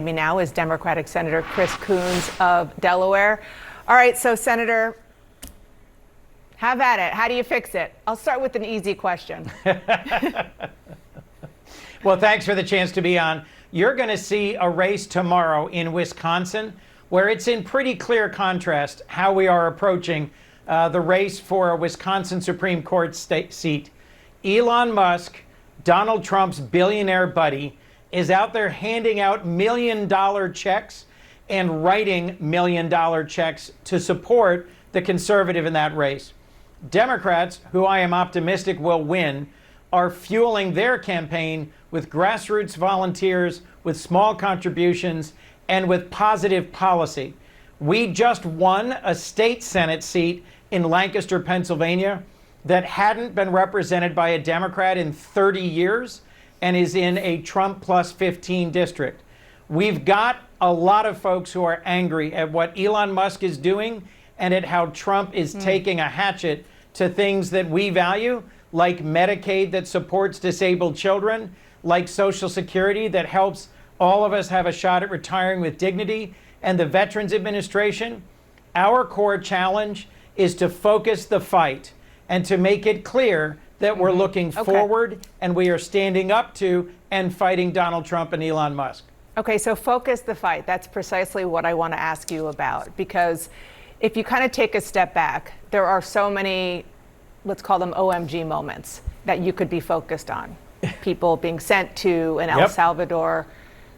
Me now is Democratic Senator Chris Coons of Delaware. All right, so Senator, have at it. How do you fix it? I'll start with an easy question. Well, thanks for the chance to be on. You're going to see a race tomorrow in Wisconsin where it's in pretty clear contrast how we are approaching the race for a Wisconsin Supreme Court seat. Elon Musk, Donald Trump's billionaire buddy, is out there handing out $1 million checks and writing $1 million checks to support the conservative in that race. Democrats, who I am optimistic will win, are fueling their campaign with grassroots volunteers, with small contributions, and with positive policy. We just won a state Senate seat in Lancaster, Pennsylvania, that hadn't been represented by a Democrat in 30 years and is in a Trump plus 15 district. We've got a lot of folks who are angry at what Elon Musk is doing and at how Trump is taking a hatchet to things that we value, like Medicaid that supports disabled children, like Social Security that helps all of us have a shot at retiring with dignity, and the Veterans Administration. Our core challenge is to focus the fight and to make it clear that we're looking forward and we are standing up to and fighting Donald Trump and Elon Musk. Okay, so focus the fight. That's precisely what I want to ask you about, because if you kind of take a step back, there are so many, let's call them OMG moments that you could be focused on. People being sent to an El Salvador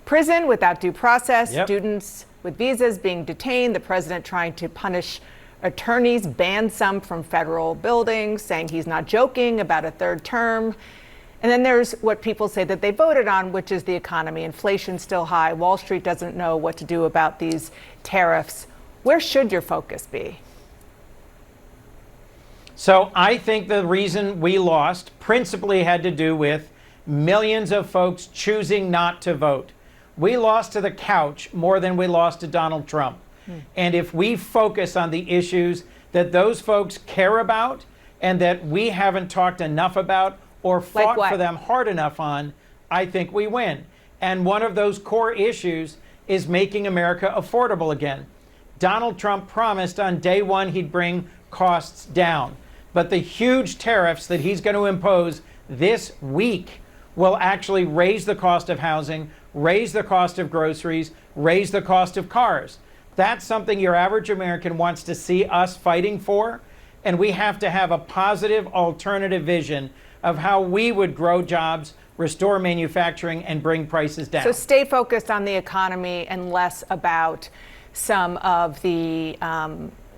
prison without due process, students with visas being detained, the president trying to punish attorneys, ban some from federal buildings, saying he's not joking about a third term. And then there's what people say that they voted on, which is the economy. Inflation's still high. Wall Street doesn't know what to do about these tariffs. Where should your focus be? So I think the reason we lost principally had to do with millions of folks choosing not to vote. We lost to the couch more than we lost to Donald Trump. And if we focus on the issues that those folks care about and that we haven't talked enough about or fought for them hard enough on, I think we win. And one of those core issues is making America affordable again. Donald Trump promised on day one he'd bring costs down. But the huge tariffs that he's going to impose this week will actually raise the cost of housing, raise the cost of groceries, raise the cost of cars. That's something your average American wants to see us fighting for, and we have to have a positive alternative vision of how we would grow jobs, restore manufacturing, and bring prices down. So stay focused on the economy and less about some of the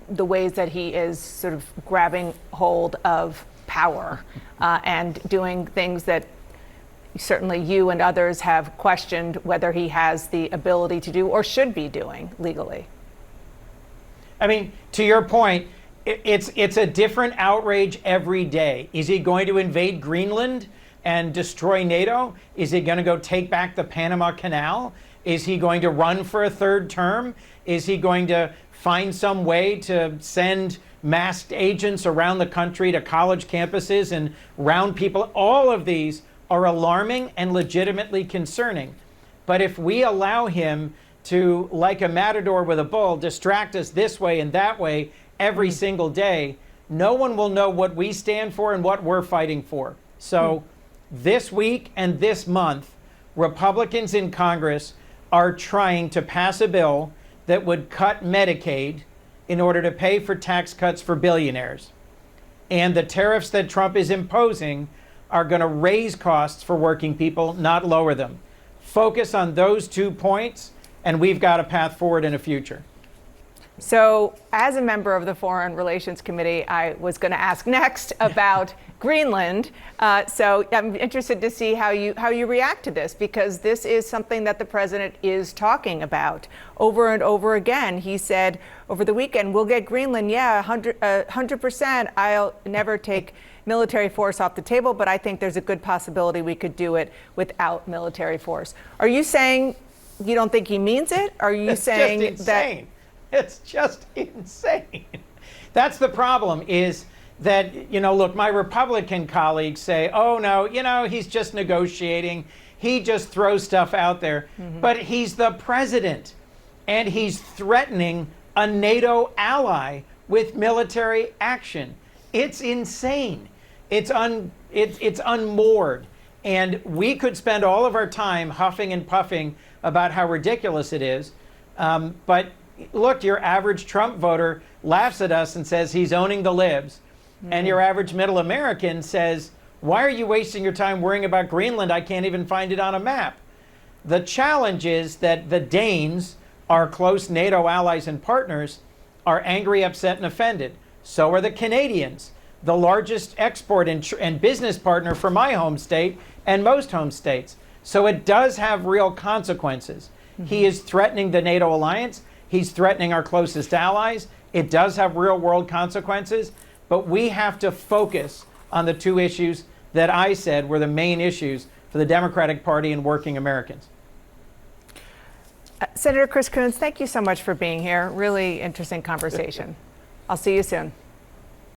ways that he is sort of grabbing hold of power and doing things that certainly you and others have questioned whether he has the ability to do or should be doing legally. I mean, to your point, it's a different outrage every day. Is he going to invade Greenland and destroy NATO? Is he going to go take back the Panama Canal? Is he going to run for a third term? Is he going to find some way to send masked agents around the country to college campuses and round people? All of these are alarming and legitimately concerning. But if we allow him to, like a matador with a bull, distract us this way and that way every single day, no one will know what we stand for and what we're fighting for. So this week and this month, Republicans in Congress are trying to pass a bill that would cut Medicaid in order to pay for tax cuts for billionaires. And the tariffs that Trump is imposing are going to raise costs for working people, not lower them. Focus on those 2 points, and we've got a path forward in a future. So as a member of the Foreign Relations Committee, I was going to ask next about Greenland. So I'm interested to see how you react to this, because this is something that the president is talking about over and over again. He said over the weekend, we'll get Greenland, 100%. I'll never take military force off the table, but I think there's a good possibility we could do it without military force. Are you saying you don't think he means it? Are you saying just insane. It's just insane. That's the problem, is that, look, my Republican colleagues say, oh, no, he's just negotiating. He just throws stuff out there. But he's the president, and he's threatening a NATO ally with military action. It's insane. It's unmoored. And we could spend all of our time huffing and puffing about how ridiculous it is. But look, your average Trump voter laughs at us and says he's owning the libs. And your average middle American says, why are you wasting your time worrying about Greenland? I can't even find it on a map. The challenge is that the Danes, our close NATO allies and partners, are angry, upset, and offended. So are the Canadians, the largest export and business partner for my home state and most home states. So it does have real consequences. He is threatening the NATO alliance. He's threatening our closest allies. It does have real world consequences. But we have to focus on the two issues that I said were the main issues for the Democratic Party and working Americans. Senator Chris Coons, thank you so much for being here. Really interesting conversation. I'll see you soon.